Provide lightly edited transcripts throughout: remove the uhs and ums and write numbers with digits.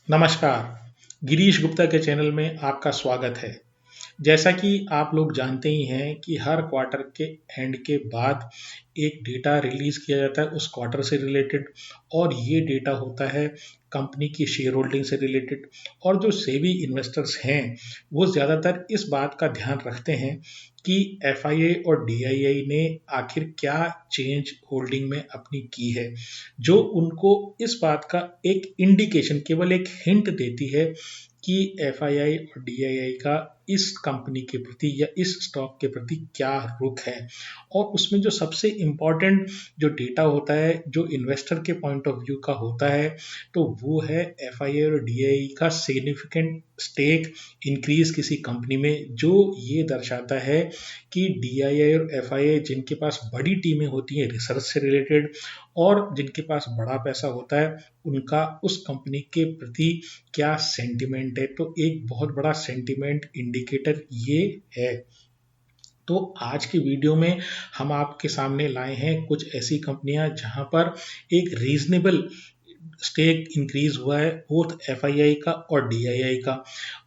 नमस्कार, गिरीश गुप्ता के चैनल में आपका स्वागत है। जैसा कि आप लोग जानते ही हैं कि हर क्वार्टर के एंड के बाद एक डेटा रिलीज़ किया जाता है उस क्वार्टर से रिलेटेड, और ये डेटा होता है कंपनी की शेयर होल्डिंग से रिलेटेड। और जो सेबी इन्वेस्टर्स हैं, वो ज़्यादातर इस बात का ध्यान रखते हैं कि एफआईए और डीआईआई ने आखिर क्या चेंज होल्डिंग में अपनी की है, जो उनको इस बात का एक इंडिकेशन, केवल एक हिंट देती है कि एफआईआई और डीआईआई का इस कंपनी के प्रति या इस स्टॉक के प्रति क्या रुख है। और उसमें जो सबसे इम्पोर्टेंट जो डेटा होता है, जो इन्वेस्टर के पॉइंट ऑफ व्यू का होता है, तो वो है एफआईआई और डीआईआई का सिग्निफिकेंट स्टेक इंक्रीज किसी कंपनी में, जो ये दर्शाता है कि डीआईआई और एफआईआई जिनके पास बड़ी टीमें होती हैं रिसर्च से रिलेटेड, और जिनके पास बड़ा पैसा होता है, उनका उस कंपनी के प्रति क्या सेंटिमेंट है। तो एक बहुत बड़ा सेंटिमेंट इंडिकेटर ये है। तो आज की वीडियो में हम आपके सामने लाए हैं कुछ ऐसी कंपनियां जहां पर एक रीजनेबल स्टेक इंक्रीज हुआ है, बोथ एफआईआई का और डीआईआई का।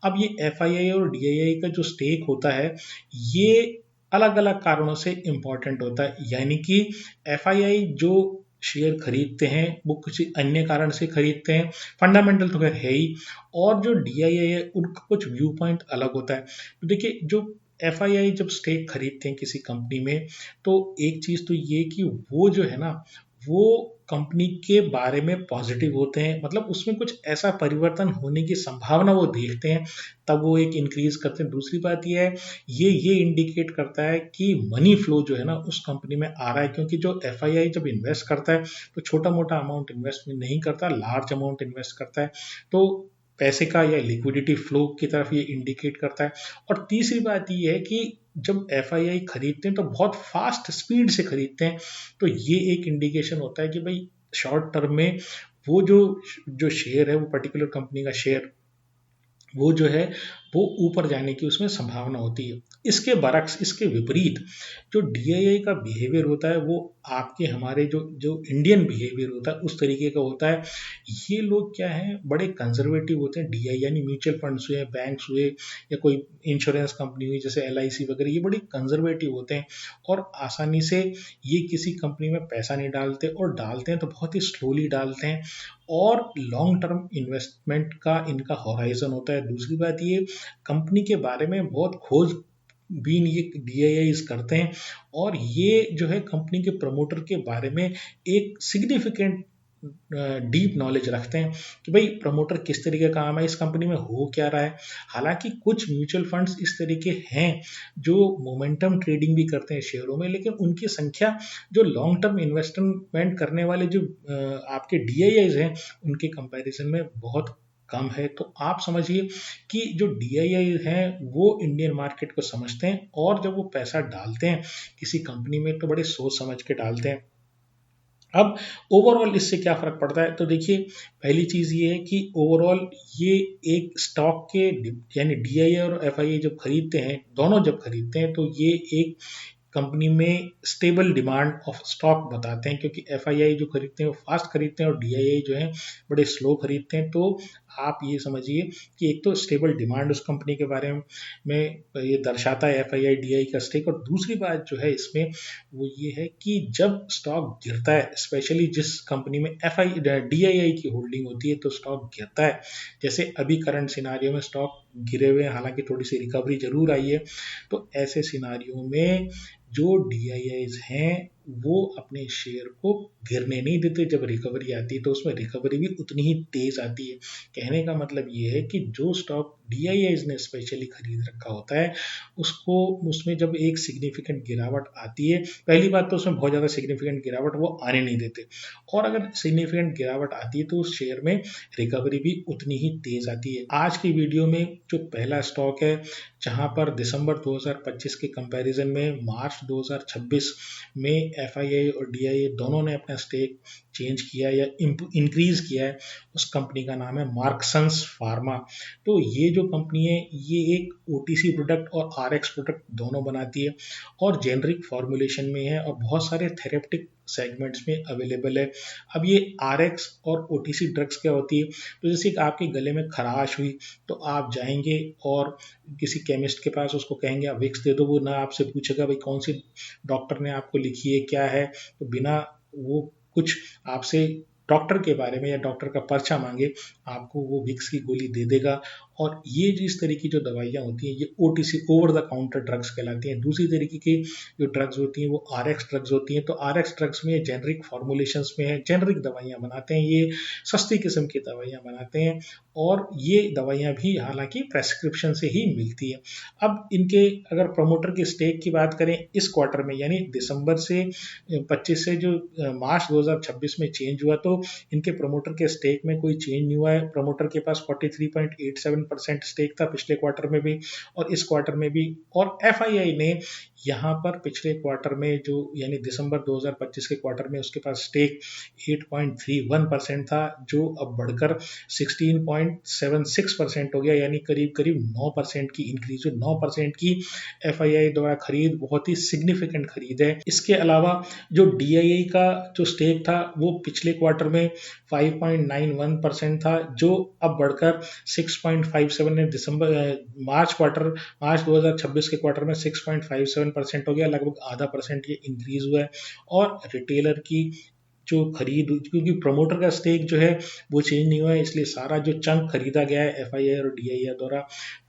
अब ये एफआईआई और डीआईआई का जो स्टेक होता है, ये अलग अलग कारणों से इंपॉर्टेंट होता है। यानी कि एफआईआई जो शेयर खरीदते हैं वो किसी अन्य कारण से खरीदते हैं, फंडामेंटल तो खैर है ही। और जो डीआईआई है उनका कुछ व्यू पॉइंट अलग होता है। तो देखिए, जो एफआईआई जब स्टेक खरीदते हैं किसी कंपनी में, तो एक चीज़ तो ये कि वो जो है ना, वो कंपनी के बारे में पॉजिटिव होते हैं, मतलब उसमें कुछ ऐसा परिवर्तन होने की संभावना वो देखते हैं, तब वो एक इंक्रीज करते हैं। दूसरी बात ये है, ये इंडिकेट करता है कि मनी फ्लो जो है ना उस कंपनी में आ रहा है, क्योंकि जो एफआईआई जब इन्वेस्ट करता है तो छोटा मोटा अमाउंट इन्वेस्ट नहीं करता, लार्ज अमाउंट इन्वेस्ट करता है। तो पैसे का या लिक्विडिटी फ्लो की तरफ ये इंडिकेट करता है। और तीसरी बात ये है कि जब एफआईआई खरीदते हैं तो बहुत फास्ट स्पीड से खरीदते हैं, तो ये एक इंडिकेशन होता है कि भाई शॉर्ट टर्म में वो जो जो शेयर है, वो पर्टिकुलर कंपनी का शेयर, वो जो है वो ऊपर जाने की उसमें संभावना होती है। इसके बरक्स, इसके विपरीत जो डीआईआई का बिहेवियर होता है, वो आपके हमारे जो जो इंडियन बिहेवियर होता है उस तरीके का होता है। ये लोग क्या हैं, बड़े कंजर्वेटिव होते हैं। डीआई यानी म्यूचुअल फंड्स हुए, बैंक्स हुए, या कोई इंश्योरेंस कंपनी हुई जैसे एलआईसी वगैरह, ये बड़ी कंजर्वेटिव होते हैं और आसानी से ये किसी कंपनी में पैसा नहीं डालते, और डालते हैं तो बहुत ही स्लोली डालते हैं, और लॉन्ग टर्म इन्वेस्टमेंट का इनका हॉराइजन होता है। दूसरी बात ये, कंपनी के बारे में बहुत खोज बीन ये डीआईआईज करते हैं, और ये जो है कंपनी के प्रमोटर के बारे में एक सिग्निफिकेंट डीप नॉलेज रखते हैं कि भाई प्रमोटर किस तरीके का काम है, इस कंपनी में हो क्या रहा है। हालांकि कुछ म्यूचुअल फंड्स इस तरीके हैं जो मोमेंटम ट्रेडिंग भी करते हैं शेयरों में, लेकिन उनकी संख्या जो लॉन्ग टर्म इन्वेस्टमेंट करने वाले जो आपके डीआईआईज हैं, उनके कंपैरिजन में बहुत कम है। तो आप समझिए कि जो डीआईआई हैं वो इंडियन मार्केट को समझते हैं, और जब वो पैसा डालते हैं किसी कंपनी में तो बड़े सोच समझ के डालते हैं। अब ओवरऑल इससे क्या फ़र्क पड़ता है, तो देखिए, पहली चीज़ ये है कि ओवरऑल ये एक स्टॉक के यानी डीआईआई और एफआईआई जब खरीदते हैं, दोनों जब खरीदते हैं, तो ये एक कंपनी में स्टेबल डिमांड ऑफ स्टॉक बताते हैं, क्योंकि एफआईआई जो खरीदते हैं वो फास्ट खरीदते हैं और डीआईआई जो है बड़े स्लो खरीदते हैं। तो आप ये समझिए कि एक तो स्टेबल डिमांड उस कंपनी के बारे में ये दर्शाता है एफआईआई डीआई का स्टेक, और दूसरी बात जो है इसमें वो ये है कि जब स्टॉक गिरता है, स्पेशली जिस कंपनी में एफआई डीआईआई की होल्डिंग होती है, तो स्टॉक गिरता है। जैसे अभी करंट सिनारियो में स्टॉक गिरे हुए हैं, हालांकि थोड़ी सी रिकवरी जरूर आई है। तो ऐसे सिनारियो में जो डीआईआईज हैं वो अपने शेयर को गिरने नहीं देते। जब रिकवरी आती है तो उसमें रिकवरी भी उतनी ही तेज आती है। कहने का मतलब ये है कि जो स्टॉक डीआईआईज ने स्पेशली खरीद रखा होता है, उसको उसमें जब एक सिग्निफिकेंट गिरावट आती है, पहली बात तो उसमें बहुत ज़्यादा सिग्निफिकेंट गिरावट वो आने नहीं देते, और अगर सिग्निफिकेंट गिरावट आती है तो उस शेयर में रिकवरी भी उतनी ही तेज आती है। आज की वीडियो में जो पहला स्टॉक है, जहां पर दिसंबर 2025 के कंपैरिजन में मार्च 2026 में एफआईआई और डीआईआई दोनों ने अपना स्टेक चेंज किया या इंक्रीज किया है, उस कंपनी का नाम है मार्क्संस फार्मा। तो ये जो कंपनी है, ये एक ओटीसी प्रोडक्ट और आरएक्स प्रोडक्ट दोनों बनाती है, और जेनरिक फॉर्मुलेशन में है, और बहुत सारे थेरेप्टिक सेगमेंट्स में अवेलेबल है। अब ये आरएक्स और ओटीसी ड्रग्स क्या होती है, तो जैसे कि आपके गले में खराश हुई तो आप जाएंगे और किसी केमिस्ट के पास उसको कहेंगे आप विक्स दे दो, वो ना आपसे पूछेगा भाई कौन सी डॉक्टर ने आपको लिखी है क्या है, तो बिना वो कुछ आपसे डॉक्टर के बारे में या डॉक्टर का पर्चा मांगे आपको वो विक्स की गोली दे देगा। और ये जिस तरह की जो दवाइयाँ होती हैं ये OTC over the counter drugs कहलाती हैं। दूसरी तरीके की जो ड्रग्स होती हैं वो आरएक्स ड्रग्स होती हैं। तो आरएक्स ड्रग्स में जेनरिक फॉर्मुलेशंस में है, जेनरिक दवाइयाँ बनाते हैं, ये सस्ती किस्म की दवाइयाँ बनाते हैं और ये दवाइयाँ भी हालांकि प्रेस्क्रिप्शन से ही मिलती है। अब इनके अगर प्रमोटर के स्टेक की बात करें इस क्वार्टर में यानी दिसंबर से 25 से जो मार्च 2026 में चेंज हुआ, तो इनके प्रमोटर के स्टेक में कोई चेंज नहीं हुआ है। प्रमोटर के पास 43.87% स्टेक था पिछले क्वार्टर में भी और इस क्वार्टर में भी। और एफआईआई ने यहाँ पर पिछले क्वार्टर में जो यानी दिसंबर 2025 के क्वार्टर में उसके पास स्टेक 8.31% था, जो अब बढ़कर 16.76% हो गया, यानी करीब करीब 9% की इंक्रीज हुई। 9% की एफआईआई द्वारा खरीद बहुत ही सिग्निफिकेंट खरीद है। इसके अलावा जो डीआईआई का जो स्टेक था वो पिछले क्वार्टर में 5.91% था, जो अब बढ़कर 6.57 ने मार्च 2026 के क्वार्टर में 6.57% हो गया, लगभग आधा परसेंट ये इंक्रीज हुआ है। और रिटेलर की जो खरीद, क्योंकि प्रमोटर का स्टेक जो है वो चेंज नहीं हुआ है, इसलिए सारा जो चंक खरीदा गया है एफआईआई और डीआईआई द्वारा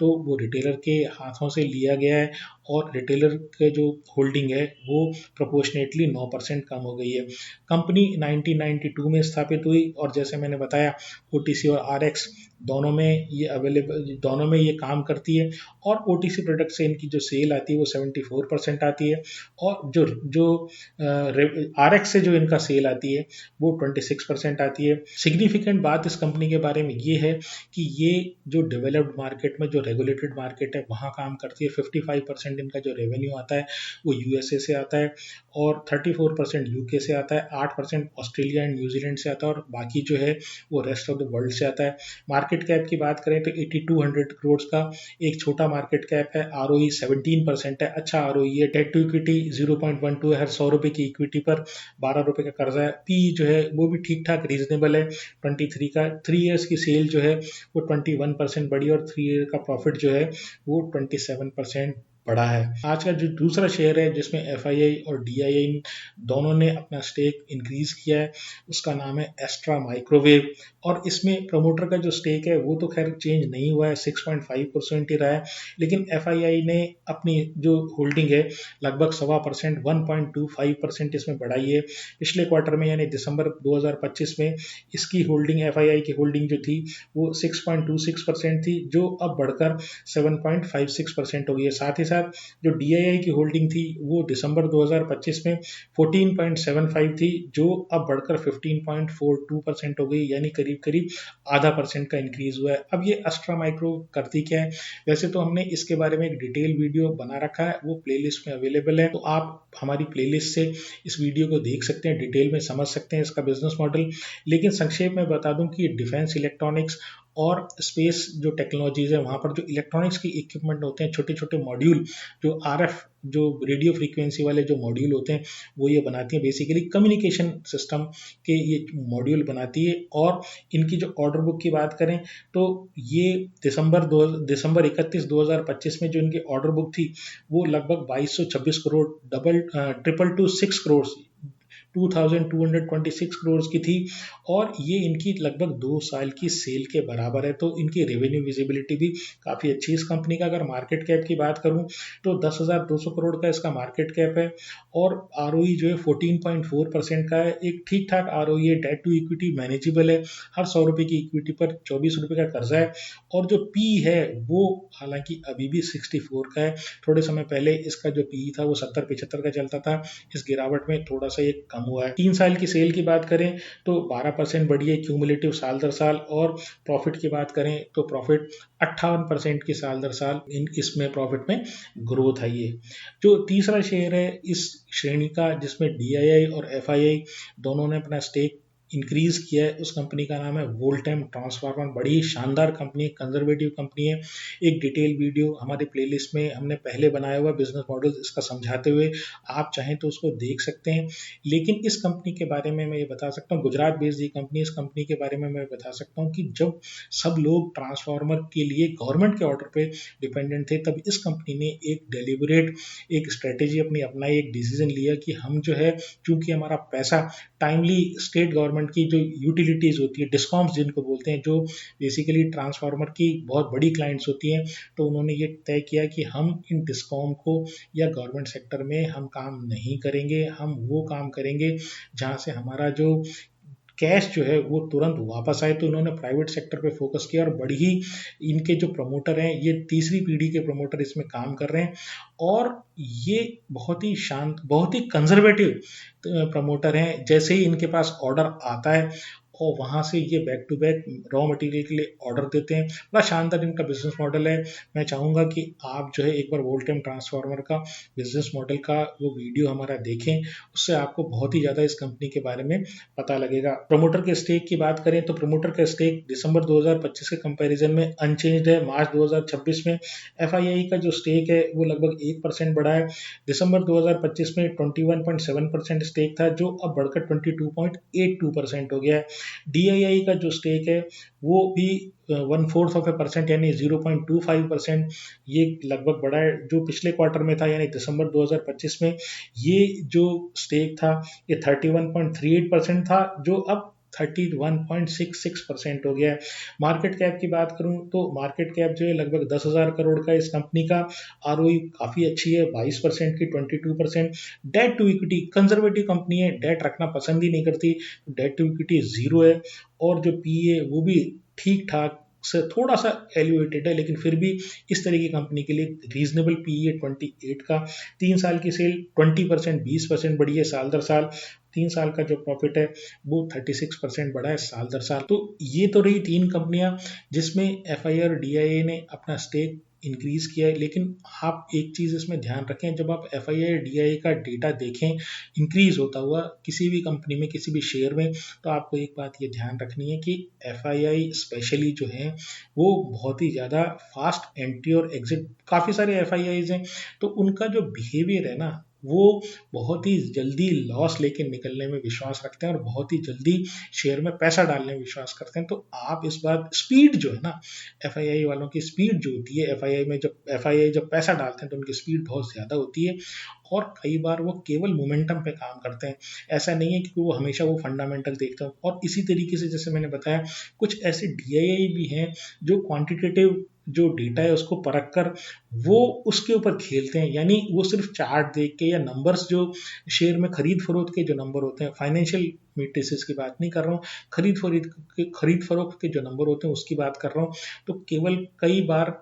तो वो रिटेलर के हाथों से लिया गया है और रिटेलर के जो होल्डिंग है वो प्रोपोर्शनेटली 9% कम हो गई है। कंपनी 1992 में स्थापित हुई और जैसे मैंने बताया ओटीसी और आरएक्स दोनों में ये अवेलेबल, दोनों में ये काम करती है। और ओटीसी प्रोडक्ट से इनकी जो सेल आती है वो 74% आती है और जो जो आरएक्स से जो इनका सेल आती है वो 26% आती है। सिग्निफिकेंट बात इस कंपनी के बारे में ये है कि ये जो डेवलप्ड मार्केट में जो रेगुलेटेड मार्केट है वहाँ काम करती है। 55% इनका जो रेवेन्यू आता है वो यूएसए से आता है और 34% यूके से आता है, 8% ऑस्ट्रेलिया एंड न्यूजीलैंड से आता है और बाकी जो है वो रेस्ट ऑफ द वर्ल्ड से आता है। मार्केट कैप की बात करें तो 8200 करोड़ का एक छोटा मार्केट कैप है। आरओई 17% है, अच्छा आरओई है। डेट टू इक्विटी 0.12 है, हर 100 रुपए की इक्विटी पर 12 रुपए का कर्जा है। पी जो है वो भी ठीक ठाक रीजनेबल है 23 का। 3 इयर्स की सेल जो है वो 21% बढ़ी और 3 ईयर का प्रॉफिट जो है वो 27% बढ़ा है। आज का जो दूसरा शेयर है जिसमें एफआईआई और डीआईआई दोनों ने अपना स्टेक इंक्रीज किया है उसका नाम है एस्ट्रा माइक्रोवेव और इसमें प्रमोटर का जो स्टेक है वो तो खैर चेंज नहीं हुआ है, 6.5% ही रहा है, लेकिन एफआईआई ने अपनी जो होल्डिंग है लगभग 1.25%, 1.25% इसमें बढ़ाई है। पिछले क्वार्टर में यानी दिसंबर 2025 में इसकी होल्डिंग, एफआईआई की होल्डिंग जो थी वो 6.26% थी, जो अब बढ़कर 7.56% हो गई है। साथ ही साथ जो डीआईआई की होल्डिंग थी वो दिसंबर 2025 में 14.75 थी, जो अब बढ़कर 15.42% हो गई, यानी करीब करीब आधा परसेंट का इंक्रीज हुआ है। अब ये एस्ट्रा माइक्रो करती क्या है, वैसे तो हमने इसके बारे में एक डिटेल वीडियो बना रखा है, वो प्लेलिस्ट में अवेलेबल है, तो आप हमारी प्लेलिस्ट से इस वीडियो को देख सकते हैं, डिटेल में समझ सकते हैं इसका बिजनेस मॉडल। लेकिन संक्षेप में बता दूं कि डिफेंस इलेक्ट्रॉनिक्स और स्पेस जो टेक्नोलॉजीज है वहाँ पर जो इलेक्ट्रॉनिक्स की इक्विपमेंट होते हैं, छोटे छोटे मॉड्यूल जो आरएफ जो रेडियो फ्रीक्वेंसी वाले जो मॉड्यूल होते हैं वो ये बनाती है, बेसिकली कम्युनिकेशन सिस्टम के ये मॉड्यूल बनाती है। और इनकी जो ऑर्डर बुक की बात करें तो ये दिसंबर 31 2025 में जो इनकी ऑर्डर बुक थी वो लगभग 2226 करोड़, 22226 करोड़ 2226 करोड़ की थी और ये इनकी लगभग 2 साल की सेल के बराबर है। तो इनकी रेवेन्यू विजिबिलिटी भी काफ़ी अच्छी है इस कंपनी का। अगर मार्केट कैप की बात करूं तो 10,200 करोड़ का इसका मार्केट कैप है और आरओई जो है 14.4% का है, एक ठीक ठाक आरओई है। डेट टू इक्विटी मैनेजेबल है, हर 100 रुपये की इक्विटी पर 24 रुपये का कर्जा है और जो पी है वो हालांकि अभी भी 64 का है। थोड़े समय पहले इसका जो पी था वो 70-75 का चलता था, इस गिरावट में थोड़ा सा ये कम हुआ है। 3 साल की सेल की बात करें तो 12% बढ़ी है क्यूमुलेटिव साल दर साल, और प्रॉफिट की बात करें तो प्रॉफिट 58% की साल दर साल इसमें प्रॉफिट में ग्रोथ आई है। जो तीसरा शेयर है इस श्रेणी का जिसमें डीआईआई और एफआईआई दोनों ने अपना स्टेक इंक्रीज किया है उस कंपनी का नाम है वोल्टेम ट्रांसफार्मर। बड़ी ही शानदार कंपनी है, कंजर्वेटिव कंपनी है। एक डिटेल वीडियो हमारे प्लेलिस्ट में हमने पहले बनाया हुआ बिजनेस मॉडल इसका समझाते हुए, आप चाहें तो उसको देख सकते हैं। लेकिन इस कंपनी के बारे में मैं ये बता सकता हूँ, गुजरात बेस्ड ये कंपनी, इस कंपनी के बारे में मैं बता सकता हूँ कि जब सब लोग ट्रांसफार्मर के लिए गवर्नमेंट के ऑर्डर पे डिपेंडेंट थे, तब इस कंपनी ने एक डेलिबरेट एक स्ट्रेटेजी अपनी अपनाई, एक डिसीजन लिया कि हम जो है, चूंकि हमारा पैसा टाइमली स्टेट गवर्नमेंट की जो यूटिलिटीज़ होती है, डिस्कॉम्स जिनको बोलते हैं, जो बेसिकली ट्रांसफार्मर की बहुत बड़ी क्लाइंट्स होती हैं, तो उन्होंने ये तय किया कि हम इन डिस्कॉम को या गवर्नमेंट सेक्टर में हम काम नहीं करेंगे, हम वो काम करेंगे जहाँ से हमारा जो कैश जो है वो तुरंत वापस आए। तो उन्होंने प्राइवेट सेक्टर पे फोकस किया और बड़ी ही इनके जो प्रमोटर हैं, ये तीसरी पीढ़ी के प्रमोटर इसमें काम कर रहे हैं और ये बहुत ही शांत, बहुत ही कंजर्वेटिव प्रमोटर हैं। जैसे ही इनके पास ऑर्डर आता है और वहाँ से ये back to back raw material के लिए ऑर्डर देते हैं। बड़ा शानदार इनका बिजनेस मॉडल है। मैं चाहूँगा कि आप जो है एक बार वोल्टेम ट्रांसफार्मर का बिजनेस मॉडल का वो वीडियो हमारा देखें, उससे आपको बहुत ही ज़्यादा इस कंपनी के बारे में पता लगेगा। प्रमोटर के स्टेक की बात करें तो प्रमोटर का स्टेक दिसंबर 2025 के कंपैरिजन में अनचेंज्ड है। मार्च 2026 में एफआईआई का जो स्टेक है वो लगभग 1% बढ़ा है। दिसंबर 2025 में 21.7% स्टेक था, जो अब बढ़कर 22.82% हो गया है। डीआईआई का जो स्टेक है वो भी 1/4% यानी 0.25% ये लगभग बढ़ा है, जो पिछले क्वार्टर में था यानी दिसंबर 2025 में ये जो स्टेक था ये 31.38% था, जो अब 31.66% हो गया है। मार्केट कैप की बात करूं तो मार्केट कैप जो है लगभग 10,000 करोड़ का इस कंपनी का। आरओई काफ़ी अच्छी है, 22% की 22%। Debt to equity, conservative company है, डेट रखना पसंद ही नहीं करती, डेट टू इक्विटी जीरो है। और जो पी है वो भी ठीक ठाक से थोड़ा सा एलिवेटेड है, लेकिन फिर भी इस तरह की कंपनी के लिए रीजनेबल पी है 28 का। 3 साल की सेल 20%, 20% बढ़ी है साल दर साल। 3 साल का जो प्रॉफिट है वो 36% बढ़ा है साल दर साल। तो ये तो रही 3 कंपनियां जिसमें एफआई और डीआईए ने अपना स्टेक इंक्रीज किया है। लेकिन आप एक चीज़ इसमें ध्यान रखें, जब आप एफआई और डीआईए का डेटा देखें इंक्रीज होता हुआ किसी भी कंपनी में, किसी भी शेयर में, तो आपको एक बात ये ध्यान रखनी है कि एफआईआई स्पेशली जो है वो बहुत ही ज़्यादा फास्ट एंट्री और एग्जिट, काफ़ी सारे एफआईआईज हैं, तो उनका जो बिहेवियर है ना वो बहुत ही जल्दी लॉस लेके निकलने में विश्वास रखते हैं और बहुत ही जल्दी शेयर में पैसा डालने में विश्वास करते हैं। तो आप इस बात, स्पीड जो है ना, एफआईआई वालों की स्पीड जो होती है, एफआईआई जब पैसा डालते हैं तो उनकी स्पीड बहुत ज़्यादा होती है और कई बार वो केवल मोमेंटम पे काम करते हैं। ऐसा नहीं है कि वो हमेशा वो फंडामेंटल देखते हैं। और इसी तरीके से जैसे मैंने बताया, कुछ ऐसे डीआईआई भी हैं जो क्वांटिटेटिव जो डेटा है उसको परख कर वो उसके ऊपर खेलते हैं, यानी वो सिर्फ चार्ट देख के या नंबर्स, जो शेयर में खरीद फरोख्त के जो नंबर होते हैं, फाइनेंशियल मेट्रिसेस की बात नहीं कर रहा हूँ, खरीद फरोख्त के जो नंबर होते हैं उसकी बात कर रहा हूँ। तो केवल कई बार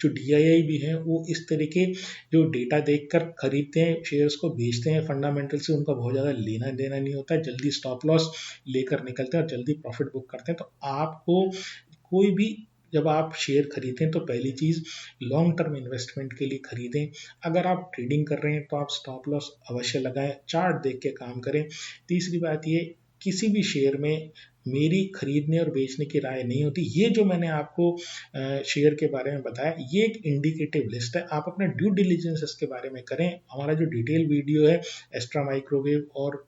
जो डीआईआई भी हैं वो इस तरह के जो डेटा देखकर खरीदते हैं, शेयर्स को बेचते हैं, फंडामेंटल से उनका बहुत ज़्यादा लेना देना नहीं होता है, जल्दी स्टॉप लॉस लेकर निकलते हैं और जल्दी प्रॉफिट बुक करते हैं। तो आपको कोई भी, जब आप शेयर खरीदें तो पहली चीज़ लॉन्ग टर्म इन्वेस्टमेंट के लिए खरीदें। अगर आप ट्रेडिंग कर रहे हैं तो आप स्टॉप लॉस अवश्य लगाएं, चार्ट देख के काम करें। तीसरी बात ये, किसी भी शेयर में मेरी खरीदने और बेचने की राय नहीं होती। ये जो मैंने आपको शेयर के बारे में बताया ये एक इंडिकेटिव लिस्ट है, आप अपने ड्यू डिलिजेंस इसके बारे में करें। हमारा जो डिटेल वीडियो है एस्ट्रा माइक्रोवेव और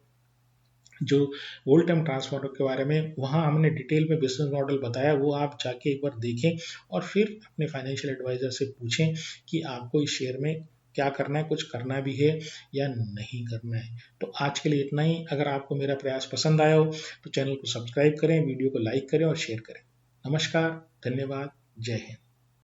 जो वोल्टेम ट्रांसफार्मर के बारे में, वहाँ हमने डिटेल में बिजनेस मॉडल बताया, वो आप जाके एक बार देखें और फिर अपने फाइनेंशियल एडवाइजर से पूछें कि आपको इस शेयर में क्या करना है, कुछ करना भी है या नहीं करना है। तो आज के लिए इतना ही। अगर आपको मेरा प्रयास पसंद आया हो तो चैनल को सब्सक्राइब करें, वीडियो को लाइक करें और शेयर करें। नमस्कार, धन्यवाद, जय हिंद।